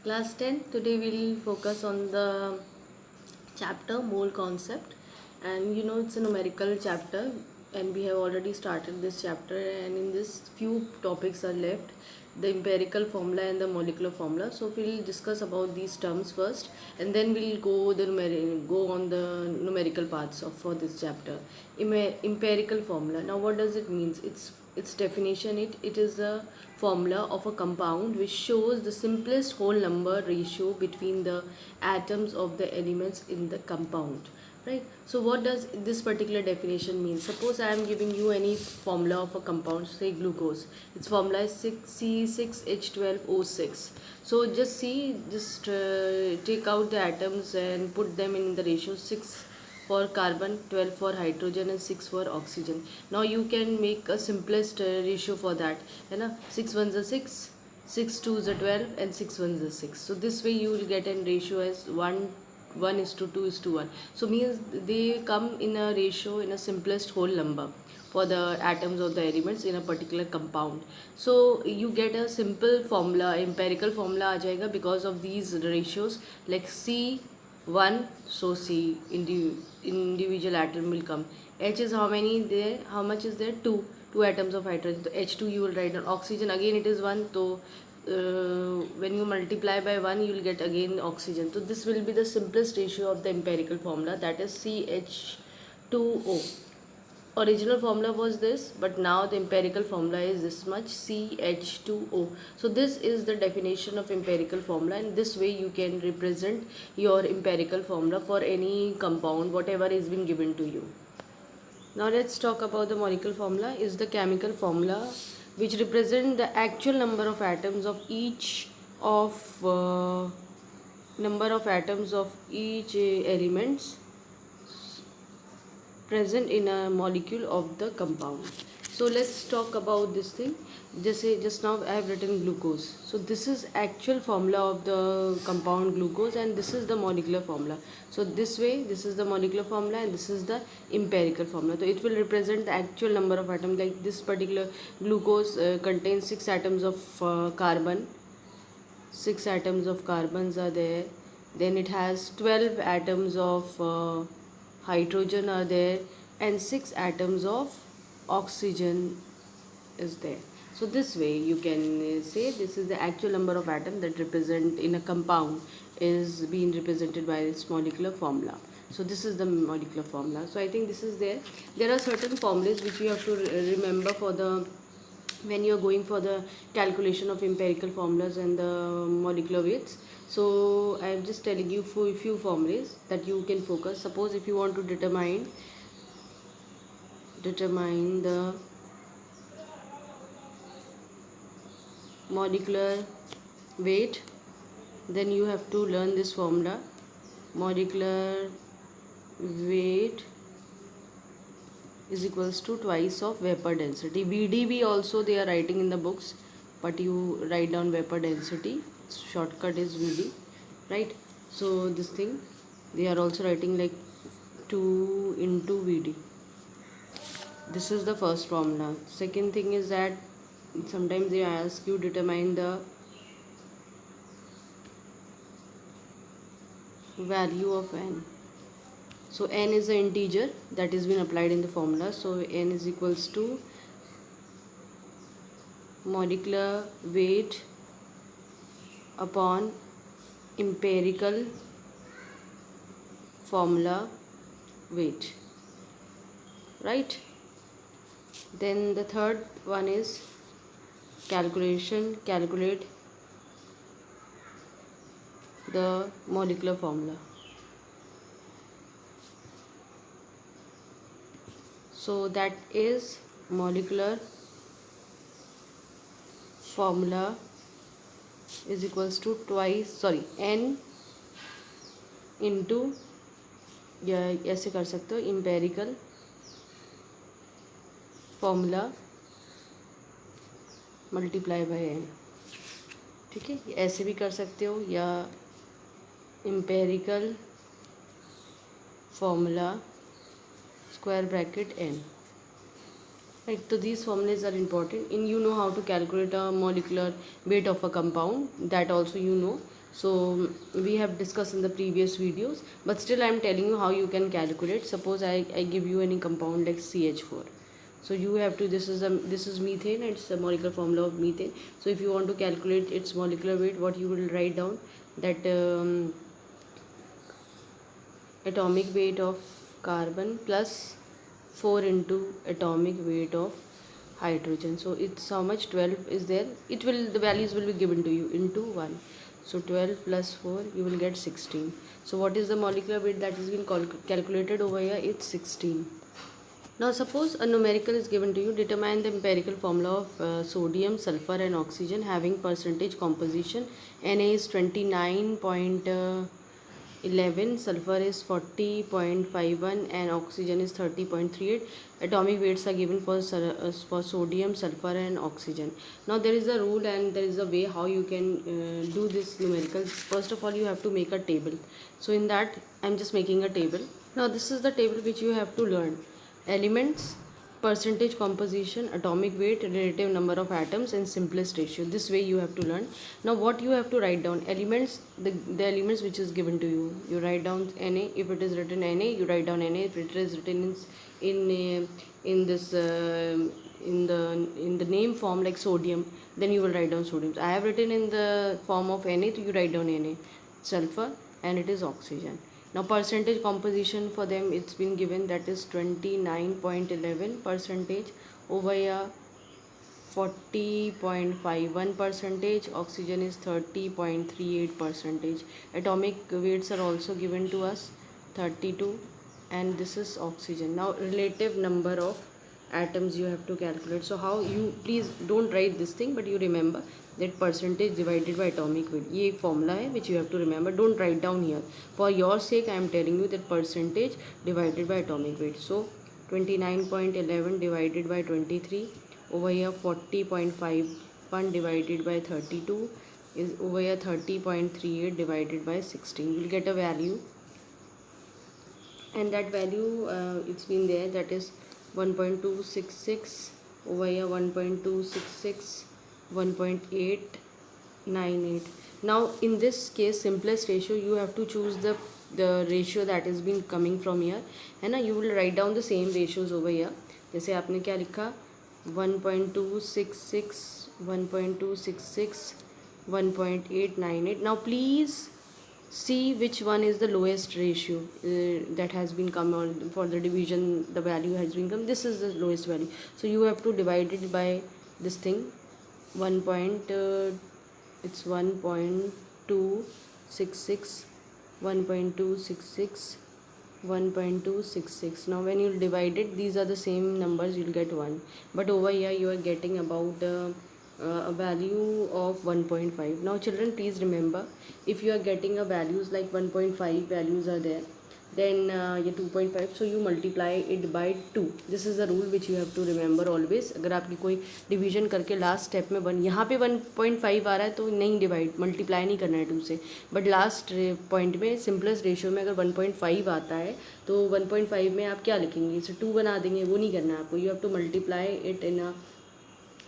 Class 10, today we'll focus on the chapter mole concept, and it's a numerical chapter, and we have already started this chapter, and in this few topics are left, the empirical formula and the molecular formula. So we'll discuss about these terms first, and then we'll go on the numerical parts of for this chapter. Empirical formula, now what does it mean? Its definition, it is a formula of a compound which shows the simplest whole number ratio between the atoms of the elements in the compound, right? So what does this particular definition mean? Suppose I am giving you any formula of a compound, say glucose. Its formula is 6C6H12O6. So just take out the atoms and put them in the ratio 6 for carbon, 12 for hydrogen, and 6 for oxygen. Now you can make a simplest ratio for that, है ना? 6 ones are 6, 6 twos are 12, and 6 ones are 6. So this way you will get a ratio as 1 is to 2 is to 1. So means they come in a ratio in a simplest whole number for the atoms of the elements in a particular compound. So you get a simple formula, empirical formula आ जाएगा because of these ratios, like C1, so C individual atom will come. H is how many there? How much is there? 2 atoms of hydrogen. So H2 you will write on. Oxygen again it is 1. So when you multiply by 1 you will get again oxygen. So this will be the simplest ratio of the empirical formula, that is CH2O. Original formula was this, but now the empirical formula is this much, CH2O. So this is the definition of empirical formula, and this way you can represent your empirical formula for any compound whatever is been given to you. Now let's talk about the molecular formula. Is the chemical formula which represent the actual number of atoms of each elements present in a molecule of the compound. So let's talk about this thing. Just now I have written glucose. So this is actual formula of the compound glucose, and this is the molecular formula. So this way, this is the molecular formula and this is the empirical formula. So it will represent the actual number of atoms. Like this particular glucose contains 6 atoms of carbon. 6 atoms of carbons are there. Then it has 12 atoms of hydrogen are there, and 6 atoms of oxygen is there. So this way you can say this is the actual number of atoms that represent in a compound is being represented by its molecular formula. So this is the molecular formula. So I think this is there. There are certain formulas which you have to remember for the when you are going for the calculation of empirical formulas and the molecular weights. So I am just telling you few formulas that you can focus. Suppose if you want to determine the molecular weight, then you have to learn this formula. Molecular weight is equals to twice of vapor density. VDB also they are writing in the books, but you write down vapor density. Shortcut is VD, right? So this thing they are also writing like 2 into VD. This is the first formula. Second thing is that sometimes they ask you determine the value of n. So n is an integer that is been applied in the formula. So n is equals to molecular weight upon empirical formula weight, right? Then the third one is calculate the molecular formula. So that is molecular formula is equals to n into, या ऐसे कर सकते हो, empirical formula multiply by n. ठीक है, ऐसे भी कर सकते हो, या empirical formula square bracket n. Right, so these formulas are important. You know how to calculate a molecular weight of a compound, that also you know. So we have discussed in the previous videos, but still I am telling you how you can calculate. Suppose I give you any compound like CH4. So you have to, this is methane, and it's a molecular formula of methane. So if you want to calculate its molecular weight, what you will write down, that atomic weight of carbon plus 4 into atomic weight of hydrogen. So it's how much, 12 is there, it will, the values will be given to you into 1. So 12 plus 4, you will get 16. So what is the molecular weight that has been calculated over here? It's 16. Now suppose a numerical is given to you. Determine the empirical formula of sodium, sulfur and oxygen having percentage composition. Na is 29.11, sulfur is 40.51 and oxygen is 30.38. Atomic weights are given for sodium, sulfur and oxygen. Now there is a rule and there is a way how you can do this numericals. First of all, you have to make a table. So in that I am just making a table. Now this is the table which you have to learn. Elements, percentage composition, atomic weight, relative number of atoms and simplest ratio. This way you have to learn. Now what you have to write down? Elements, the elements which is given to you. You write down Na. If it is written Na, you write down Na. If it is written in the name form like sodium, then you will write down sodium. I have written in the form of Na, so you write down Na. Sulfur, and it is oxygen. Now percentage composition for them, it's been given, that is 29.11 percentage, over here 40.51 percentage, oxygen is 30.38 percentage. Atomic weights are also given to us, 32, and this is oxygen. Now relative number of atoms you have to calculate. So how you, please don't write this thing, but you remember that percentage divided by atomic weight. ये एक formula है which you have to remember. Don't write down here. For your sake, I am telling you that percentage divided by atomic weight. So 29.11 divided by 23, over here 40.51 divided by 32 is over here 30.38 divided by 16. You will get a value, and that value it's been there, that is 1.266, over here 1.266, 1.898. Now in this case, simplest ratio, you have to choose the ratio that has been coming from here, है ना. You will write down the same ratios over here. जैसे आपने क्या लिखा, 1.266, 1.266, 1.898. Now please see which one is the lowest ratio that has been come on for the division. The value has been come, this is the lowest value, so you have to divide it by this thing, it's 1.266, 1.266, 1.266. Now when you divide it, these are the same numbers, you'll get 1, but over here you are getting about a value of 1.5. Now children, please remember, if you are getting a values like 1.5 values are there, then 2.5, so you multiply it by 2. This is the rule which you have to remember always. अगर आपकी कोई division करके last step में यहाँ पे 1.5 आ रहा है तो नहीं डिवाइड, मल्टीप्लाई नहीं करना है 2 से, बट लास्ट पॉइंट में सिंपलेस्ट रेशियो में अगर 1.5 आता है तो 1.5 में आप क्या लिखेंगे, इसे 2 बना देंगे, वो नहीं करना है आपको. You have to multiply it in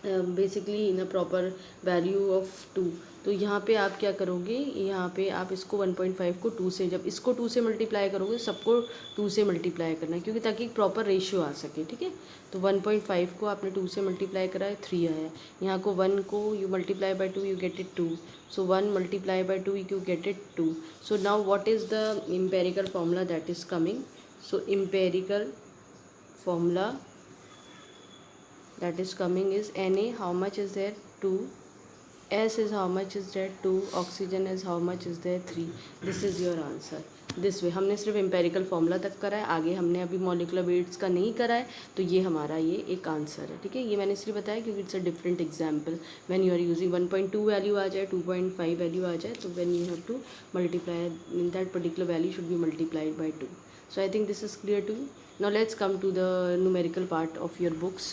basically in a proper value of 2. तो यहाँ पे आप क्या करोगे, यहाँ पे आप इसको 1.5 को 2 से, जब इसको 2 से मल्टीप्लाई करोगे, सबको 2 से मल्टीप्लाई करना है, क्योंकि ताकि एक प्रॉपर रेशियो आ सके, ठीक है. तो 1.5 को आपने 2 से मल्टीप्लाई करा है, 3 आया. यहाँ को 1 को you multiply by 2, you get it 2. So 1 multiply by 2, you get it 2. So now what is the empirical formula that is coming. So empirical formula that is coming is Na, how much is there, 2, S is how much is there, 2, oxygen is how much is there, 3. This is your answer. This way हमने सिर्फ empirical formula तक करा है, आगे हमने अभी molecular weights का नहीं करा है, तो ये हमारा ये एक आंसर है, ठीक है. ये मैंने इसलिए बताया क्योंकि it's a different example. When you are using 1.2 value आ जाए, 2.5 वैल्यू आ जाए, तो when you have to multiply that particular value should be multiplied by 2. So I think this is clear to you. Now let's come to the numerical part of your books.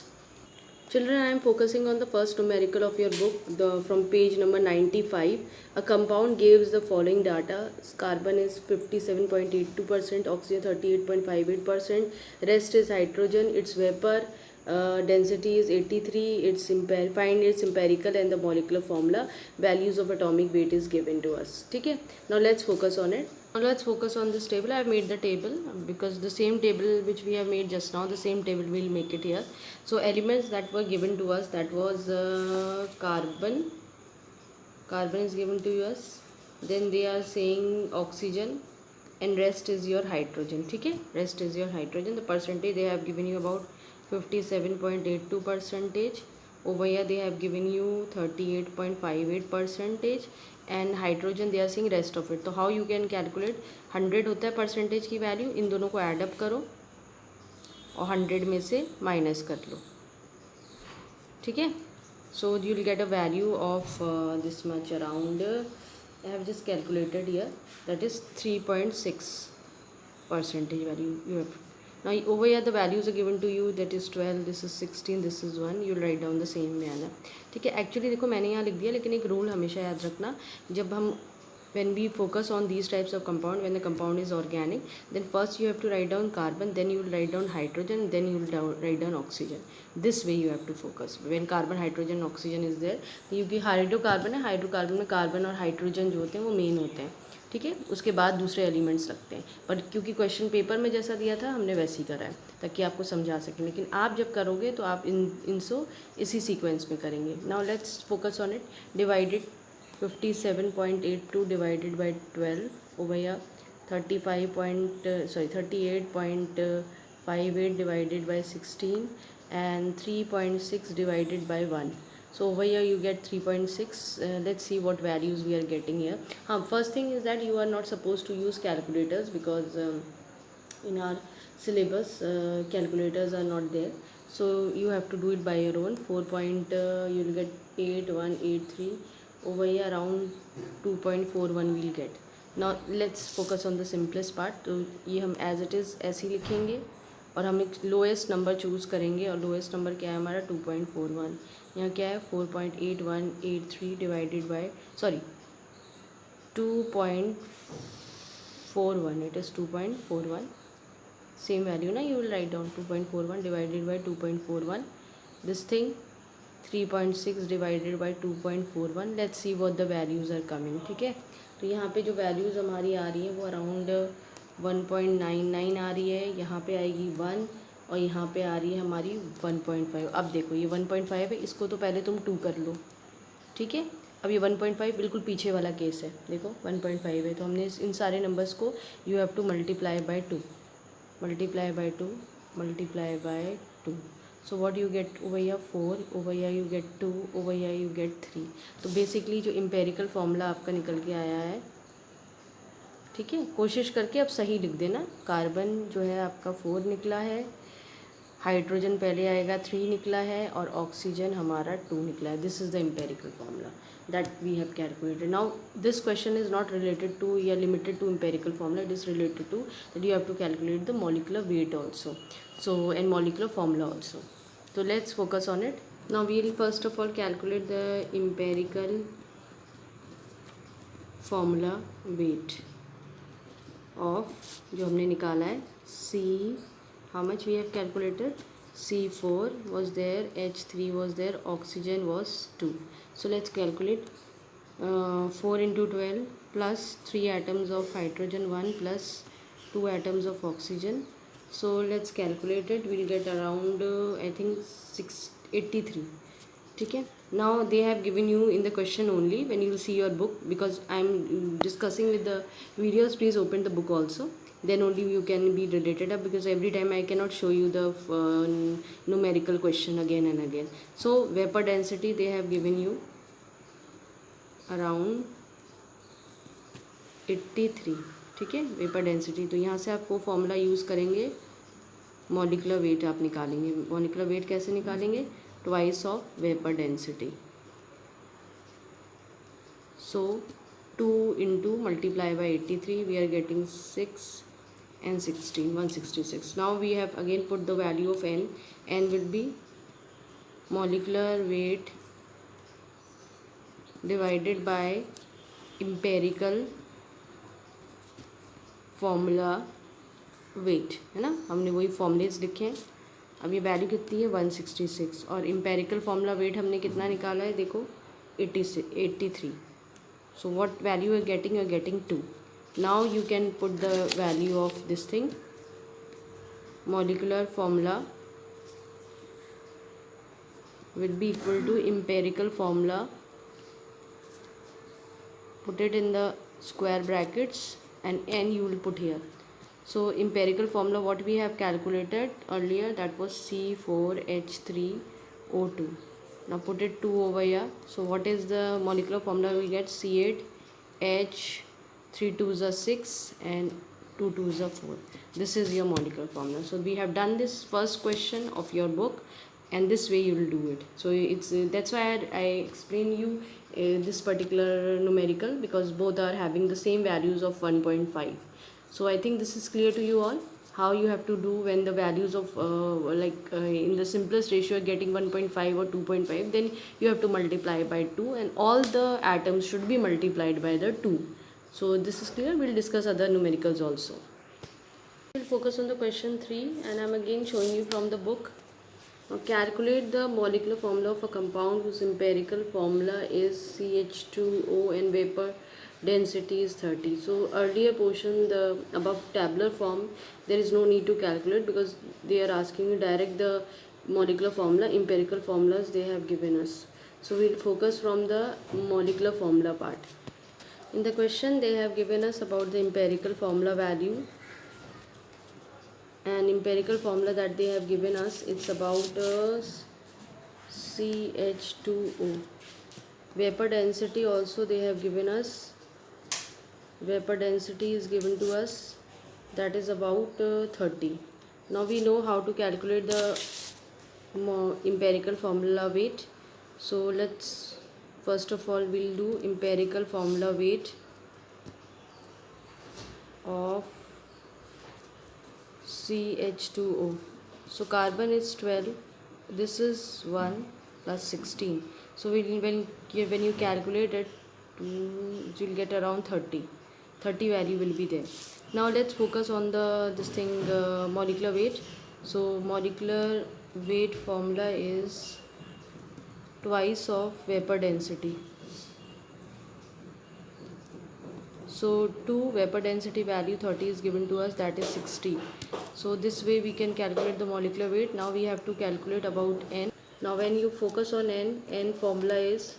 Children, I am focusing on the first numerical of your book, from page number 95. A compound gives the following data. Carbon is 57.82%, oxygen 38.58%, rest is hydrogen, its vapor density is 83, find its empirical and the molecular formula, values of atomic weight is given to us. ठीक है, now let's focus on it. Now let's focus on this table. I have made the table because the same table which we have made just now, the same table we'll make it here. So elements that were given to us, that was carbon is given to us, then they are saying oxygen, and rest is your hydrogen. ठीक है, rest is your hydrogen. The percentage they have given you about 57.82%. Over here they have given you 38.58%, and hydrogen they are saying rest of it. तो how you can calculate, 100 होता है percentage की value, इन दोनों को add up करो और 100 में से माइनस कर लो. ठीक है, so you will get a value of this much, around I have just calculated here, that is 3.6% value you have. Now over here the values are given to you, that is 12, this is 16, this is 1. you will write down the same manner. ठीक है, actually देखो मैंने यहाँ लिख दिया, लेकिन एक rule हमेशा याद रखना, जब हम when we focus on these types of compound, when the compound is organic, then first you have to write down carbon, then you will write down hydrogen, then you will write down oxygen. This way you have to focus when carbon, hydrogen, oxygen is there. क्योंकि hydrocarbon है, hydrocarbon में carbon और hydrogen जो होते हैं वो main होते हैं. ठीक है, उसके बाद दूसरे एलिमेंट्स लगते हैं, पर क्योंकि क्वेश्चन पेपर में जैसा दिया था हमने वैसे ही करा है ताकि आपको समझा सकें. लेकिन आप जब करोगे तो आप इनसो इसी सीक्वेंस में करेंगे. Now let's focus on it. Divided 57.82 divided by 12, over here 38.58 divided by 16, and 3.6 divided by 1. So over here you get 3.6. Let's see what values we are getting here. First thing is that you are not supposed to use calculators, because in our syllabus calculators are not there, so you have to do it by your own. You will get 8183. over here around 2.41 we'll get. Now let's focus on the simplest part. तो ये हम as it is ऐसे ही लिखेंगे और हम एक lowest number choose करेंगे, और लोएस्ट नंबर क्या है हमारा 2.41. यहाँ क्या है 4.8183 divided by 2.41, it is 2.41. Same value ना, you will write down 2.41 divided by 2.41. This thing 3.6 divided by 2.41. Let's see what the values are coming. ठीक है, तो यहाँ पे जो वैल्यूज़ हमारी आ रही है वो अराउंड 1.99 आ रही है, यहाँ पे आएगी 1, और यहाँ पे आ रही है हमारी 1.5. अब देखो ये 1.5 है, इसको तो पहले तुम 2 कर लो. ठीक है, अब ये 1.5 बिल्कुल पीछे वाला केस है. देखो 1.5 है, तो हमने इन सारे नंबर्स को you have to multiply by 2, multiply by 2, multiply by 2. So what you get over here 4, over here you get 2, over here you get 3. तो बेसिकली जो इम्पेरिकल फार्मूला आपका निकल के आया है. ठीक है, कोशिश करके अब सही लिख देना. कार्बन जो है आपका 4 निकला है, हाइड्रोजन पहले आएगा 3 निकला है, और ऑक्सीजन हमारा 2 निकला है. This is the empirical formula that we have calculated. Now this question is not related to या limited to empirical formula, it is related to that you have to calculate the molecular weight also, so and molecular formula also. So let's focus on it. Now we will first of all calculate the empirical formula weight of जो हमने निकाला है C. How much we have calculated? C4 was there, H3 was there, oxygen was 2. So let's calculate 4 into 12 plus 3 atoms of hydrogen, 1 plus 2 atoms of oxygen. So let's calculate it. We'll get around I think 683. ठीक है, now they have given you in the question only. When you will see your book, because I'm discussing with the videos, please open the book also, then only you can be related up, because every time I cannot show you the numerical question again and again. So vapor density they have given you around 83. ठीक है, vapour density. तो यहाँ से आप वो formula use करेंगे, molecular weight आप निकालेंगे. मॉलिकुलर वेट कैसे निकालेंगे? Twice of vapour density. So 2 into multiply by 83, we are getting 6 and 16, 166. Now we have again put the value of n. N will be molecular weight divided by empirical formula weight, है ना. हमने वही formulas लिखे हैं. अब ये value कितनी है 166 और इम्पेरिकल फॉर्मूला वेट हमने कितना निकाला है देखो 83. So what value you are getting? You are getting 2. Now you can put the value of this thing. Molecular formula will be equal to empirical formula. Put it in the square brackets and n you will put here. So empirical formula what we have calculated earlier, that was C4H3O2. Now put it 2 over here. So what is the molecular formula we get? C8H, 3 2s are 6 and 2 2s are 4. This is your molecular formula. So we have done this first question of your book, and this way you will do it. So it's that's why I explain you this particular numerical, because both are having the same values of 1.5. So I think this is clear to you all, how you have to do when the values of in the simplest ratio are getting 1.5 or 2.5, then you have to multiply by 2 and all the atoms should be multiplied by the 2. So this is clear. We'll discuss other numericals also. We'll focus on the question 3, and I'm again showing you from the book. Now calculate the molecular formula of a compound whose empirical formula is CH2O and vapor density is 30. So earlier portion, the above tabular form, there is no need to calculate because they are asking you direct the molecular formula, empirical formulas they have given us. So we'll focus from the molecular formula part. In the question they have given us about the empirical formula value, and empirical formula that they have given us, it's about CH2O. Vapor density also they have given us. Vapor density is given to us, that is about 30. Now we know how to calculate the empirical formula weight. So let's first of all we'll do empirical formula weight of CH2O. So carbon is 12, this is 1 plus 16. So when you calculate it, you'll get around 30 value will be there. Now let's focus on the molecular weight. So molecular weight formula is twice of vapor density. So 2 vapor density value 30 is given to us, that is 60. So this way we can calculate the molecular weight. Now we have to calculate about n. Now when you focus on n formula is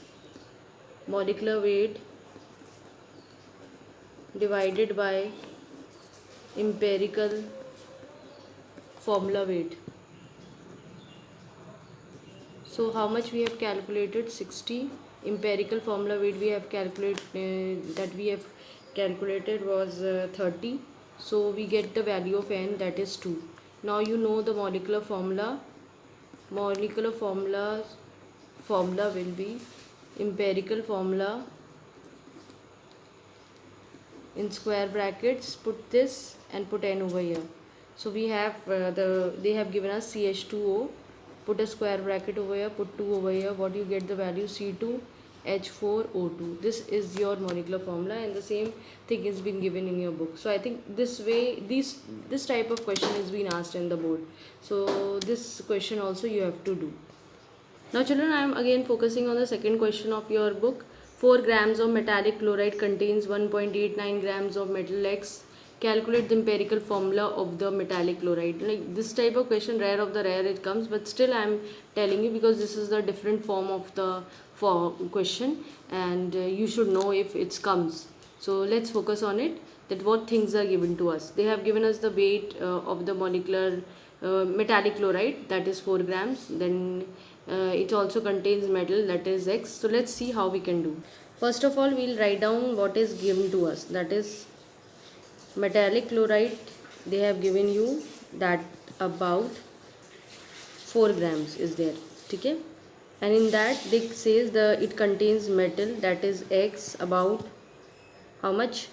molecular weight divided by empirical formula weight. So how much we have calculated? 60. Empirical formula weight we have calculated was 30. So we get the value of n, that is 2. Now you know the molecular formula. Molecular formula will be empirical formula in square brackets, put this and put n over here. So we have they have given us CH2O, put a square bracket over here, put 2 over here. What you get the value? C2H4O2. This is your molecular formula, and the same thing is been given in your book. So I think this way this type of question is being asked in the board. So this question also you have to do. Now children, I am again focusing on the second question of your book. 4 grams of metallic chloride contains 1.89 grams of metal X. Calculate the empirical formula of the metallic chloride. Like this type of question, rare of the rare it comes, but still I am telling you because this is the different form of the question, and you should know if it comes. So let's focus on it, that what things are given to us. They have given us the weight of the molecular metallic chloride, that is 4 grams. Then it also contains metal, that is X. So let's see how we can do. First of all, we'll write down what is given to us, that is metallic chloride. They have given you that about 4 grams is there, okay? And in that they says it contains metal, that is X, about how much?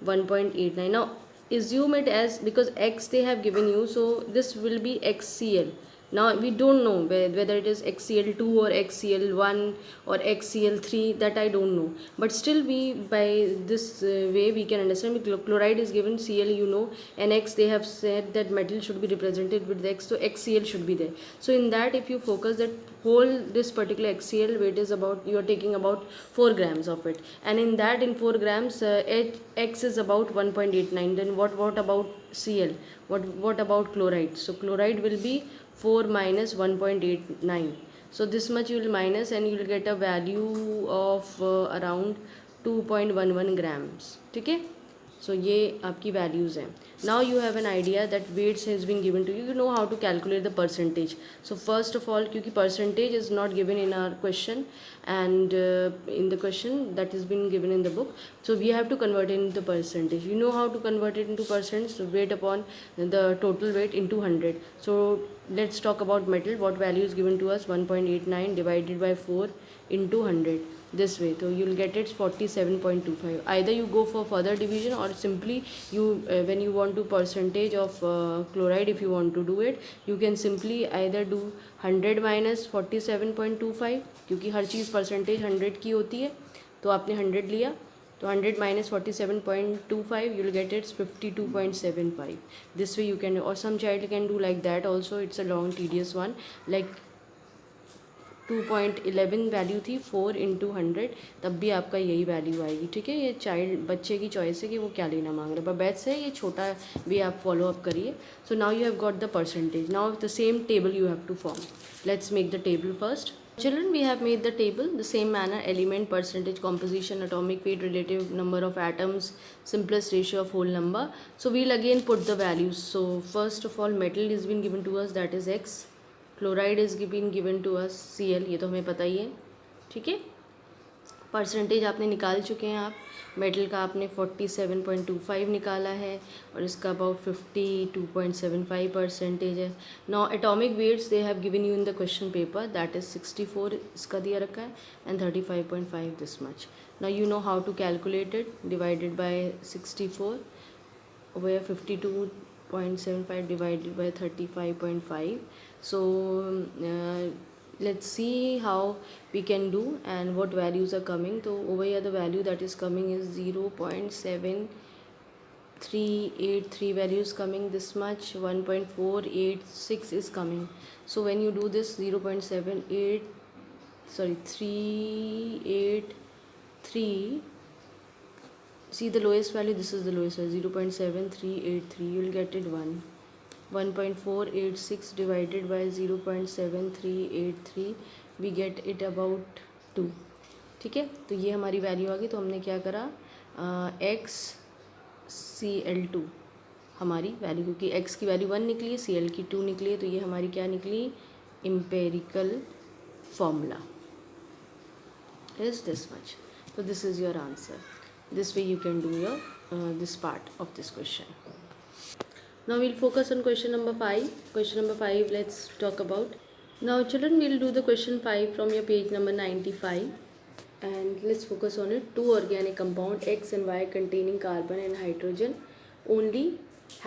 1.89. Now assume it as, because X they have given you, so this will be XCl. Now we don't know whether it is XCl2 or XCl1 or XCl3, that I don't know, but still we, by this way we can understand. Chloride is given Cl, you know, and X, they have said that metal should be represented with the X, so XCl should be there. So in that, if you focus that whole, this particular XCl weight is about, you are taking about 4 grams of it, and in that, in 4 grams, X is about 1.89. then what about Cl, what about chloride? So chloride will be 4 minus 1.89. so this much you will minus, and you will get a value of around 2.11 grams. ठीक है, so ये आपकी values हैं. Now you have an idea that weights has been given to you. You know how to calculate the percentage. So first of all, क्योंकि percentage is not given in our question, and in the question that has been given in the book, so we have to convert it into percentage. You know how to convert it into percent. So weight upon the total weight into 100. So let's talk about metal. What value is given to us? 1.89 divided by 4 into 100, this way. So you'll get it 47.25. either you go for further division, or simply you when you want to percentage of chloride, if you want to do it, you can simply either do 100 minus 47.25, क्योंकि हर चीज़ percentage 100 की होती है, तो आपने 100 लिया, तो 100 minus 47.25, you will get it 52.75. this way you can, or some child can do like that also. It's a long tedious one, like 2.11 value थी, 4 into 100, तब भी आपका यही वैल्यू आएगी. ठीक है, ये चाइल्ड बच्चे की चॉइस है कि वो क्या लेना मांग रहे हैं, पर बेस्ट है ये छोटा भी आप फॉलो अप करिए. So now you have got the percentage. Now the same table you have to form. Let's make the table first. Children, we have made the table the same manner: element, percentage, composition, atomic weight, relative number of atoms, simplest ratio of whole number. So we'll again put the values. So first of all, metal is been given to us, that is X. Chloride is been given to us Cl, ये तो हमें पता ही है. ठीक है, percentage आपने निकाल चुके हैं आप. मेटल का आपने 47.25 निकाला है, और इसका अबाउट 52.75 परसेंटेज है. Now atomic weights they have given you in the question paper, that is 64 इसका दिया रखा है, and 35.5 this much. Now you know how to calculate it. Divided by 64 where 52.75 divided by 35.5. So let's see how we can do and what values are coming. So over here the value that is coming is 0.7383 values coming, this much. 1.486 is coming. So when you do this, 383, see the lowest value, this is the lowest value, 0.7383, you will get it 1. 1.486 divided by 0.7383, we get it about 2. ठीक है, तो ये हमारी value आ गई. तो हमने क्या करा, XCl2 हमारी वैल्यू, क्योंकि X की वैल्यू 1 निकली है, Cl की 2 निकली है, तो ये हमारी क्या निकली, empirical formula is this much. तो this is your answer. This way you can do your this part of this question. Now we'll focus on question number 5. Question number 5, let's talk about. Now children, we'll do the question 5 from your page number 95, and let's focus on it. Two organic compound X and Y containing carbon and hydrogen, only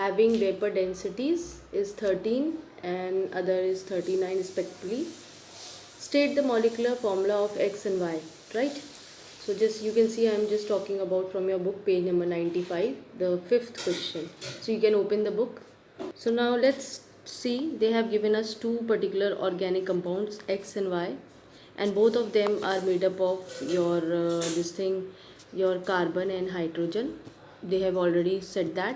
having vapor densities is 13 and other is 39 respectively. State the molecular formula of X and Y, right? So just you can see I am just talking about from your book, page number 95, the 5th question. So you can open the book. So now let's see, they have given us two particular organic compounds, X and Y, and both of them are made up of your this thing, your carbon and hydrogen. They have already said that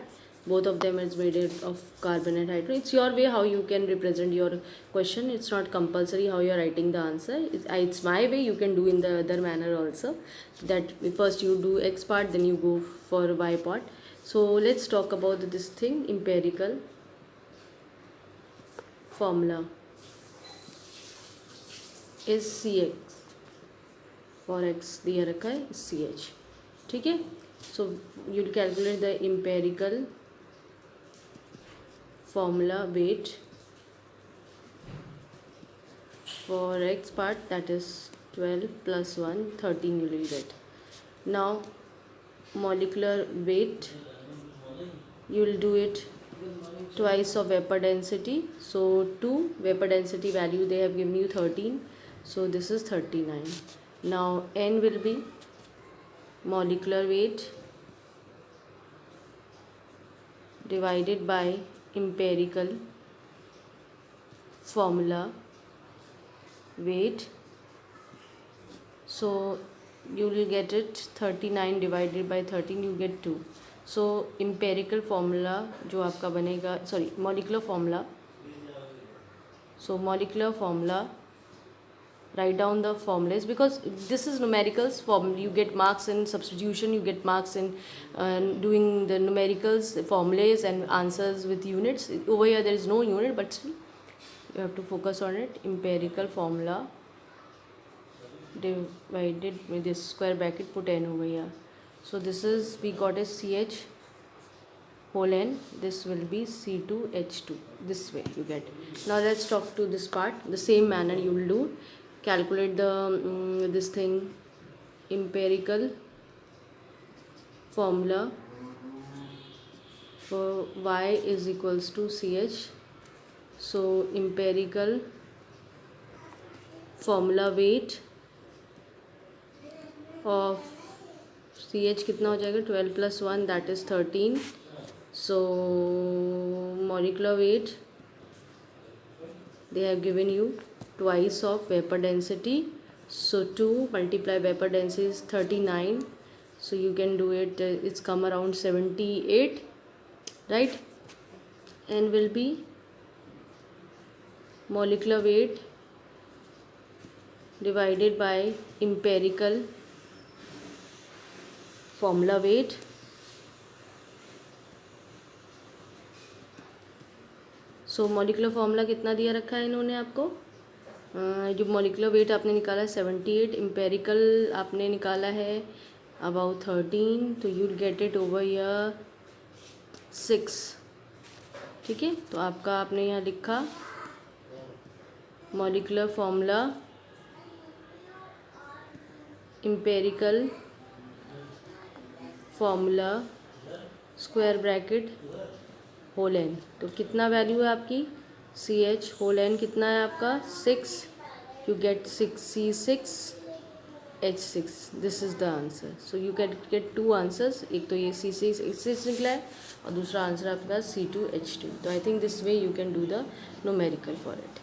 both of them is made of carbon and hydrogen. It's your way how you can represent your question. It's not compulsory how you are writing the answer. It's my way. You can do in the other manner also, that first you do X part, then you go for Y part. So let's talk about this thing, empirical formula is CX. for X दिया रखा है CH. ठीक है, so you'll calculate the empirical formula weight for X part, that is 12 plus 1, 13 you will get. Now molecular weight, you will do it twice of vapor density. So 2 vapor density value they have given you 13. So this is 39. Now N will be molecular weight divided by empirical formula weight. So you will get it 39 divided by 13, you get 2. So empirical formula जो आपका बनेगा, sorry molecular formula. So molecular formula, write down the formulas because this is numericals form. You get marks in substitution, you get marks in doing the numericals, formulas and answers with units. Over here there is no unit, but still you have to focus on it. Empirical formula divided with this square bracket, put n over here. So this is, we got a CH whole n, this will be C2H2, this way you get. Now let's talk to this part. The same manner you will do. Calculate the this thing, empirical formula for y is equals to CH. So empirical formula weight of CH कितना हो जाएगा, 12 plus 1 that is 13. So molecular weight they have given you twice of vapor density. So 2 multiply vapor density is 39. So you can do it, it's come around 78, right? N will be molecular weight divided by empirical formula weight. So molecular formula कितना दिया रखा है इन्होंने आपको, जो molecular weight आपने निकाला है 78, एम्पेरिकल आपने निकाला है अबाउट 13, तो you get it over here 6. ठीक है, तो आपका आपने यहाँ लिखा molecular formula empirical formula square bracket whole n. तो कितना वैल्यू है आपकी, सी एच होल एन कितना है आपका 6, you get 6C6H6. This is the answer. So you can get 2 answers, एक तो ये C6H6 निकला है और दूसरा आंसर आपका C2H2. तो आई think this way you can do the numerical for it.